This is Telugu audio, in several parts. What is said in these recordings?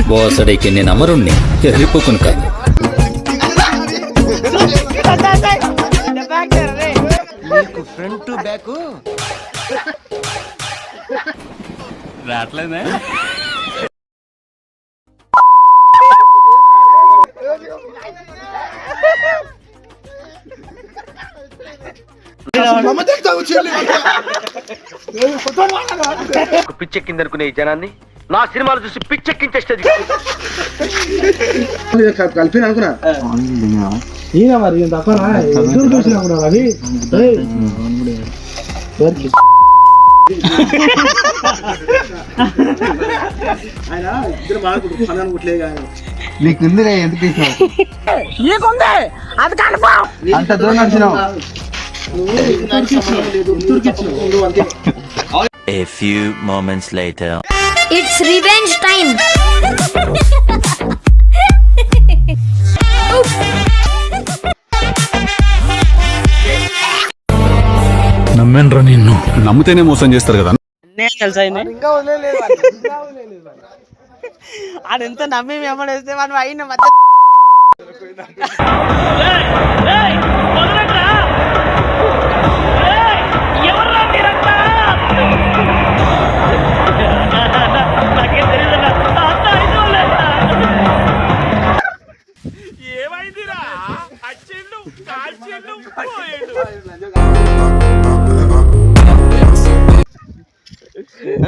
బోసడైకి నేను అమరుణ్ణి ఎర్రిపోకును కాదు. నీకు ఫ్రంట్ బ్యాక్ రావట్లేదా? పిచ్చెక్కిందనుకునే ఈ జనాన్ని నా సినిమాలు చూసి పిచ్చెక్కించేస్తుంది. కలిపి అనుకున్నా మరి చూసినా అది నీకుంది ఎందుకు అంత దూరం నడిచినావు. A few moments later. It's revenge time. నమ్మేనరా నిన్ను. నమ్మితేనే మోసం చేస్తారు కదా. నేను తెలుసా ఇంకా వదిలేదు అదెంత నమ్మి వెంబడేస్తే మనం అయిన మధ్య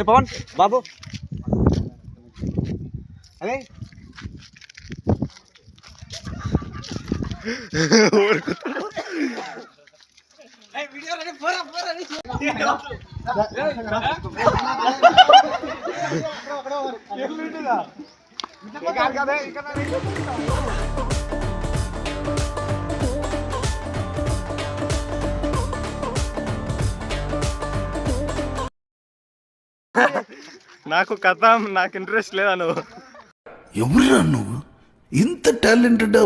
పవన్ బాబు అదే నాకు కథ నాకు ఇంట్రెస్ట్ లేదా నువ్వు ఎవరురా నువ్వు ఇంత టాలెంటెడ్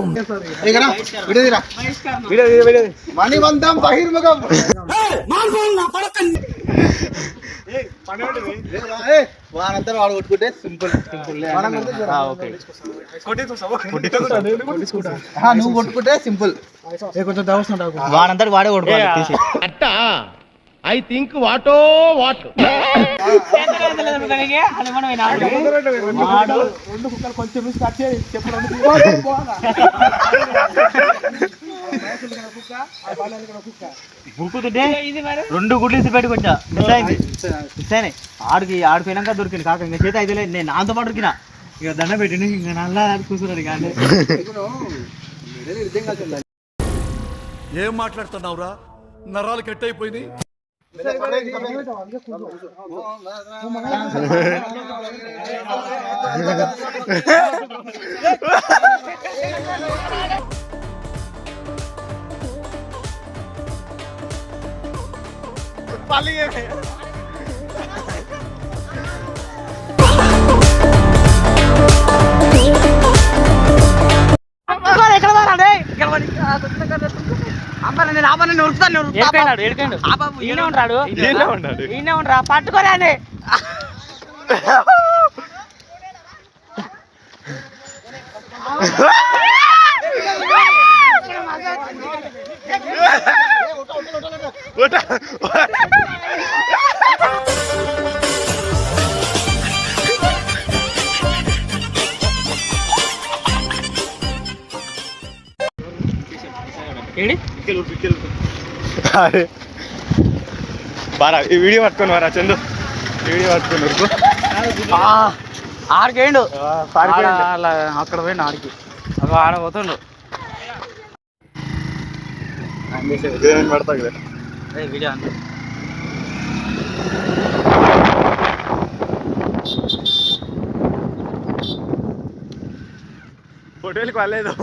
మణివంతం బహిర్ముఖం వానంతా వాడు కొట్టుకుంటే సింపుల్ నువ్వు కొట్టుకుంటే సింపుల్ వానంతా వాడే కొట్టుకోవాలి. ఐ థింక్ వాటో వాట్ రెండు గుడ్లు ఇసి పెట్టి కొట్టా మిస్ అయింది ఆడిపోయినాక దొరికింది కాక ఇంకా చేత అయితే నేను నాతో పాటు దొరికినా ఇక దండ పెట్టింది ఇంకా నల్లా కూర్చున్నాడు కానీ ఏం మాట్లాడుతున్నావురా? నరాలు కట్ అయిపోయింది. పట్టుకోరాని బారా ఈ వీడియో పట్టుకొని వారా చందు, వీడియో పట్టుకొని వరకు ఆడికేండు అక్కడ పోయిండు ఆడికి ఆడ పోతుండు పడతా కదా వీడియో అంత హోటల్కి వాళ్ళేదు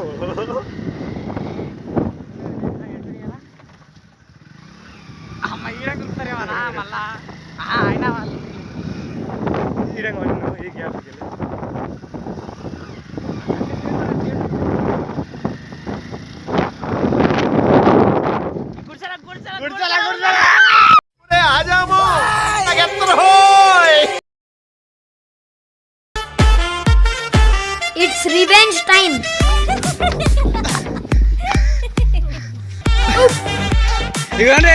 చూస్తారేమన్నా మళ్ళా అయినా వాళ్ళు ఈ గ్యాప్కి వెళ్ళి గుడిసెల It's revenge time. ఇదిగోండి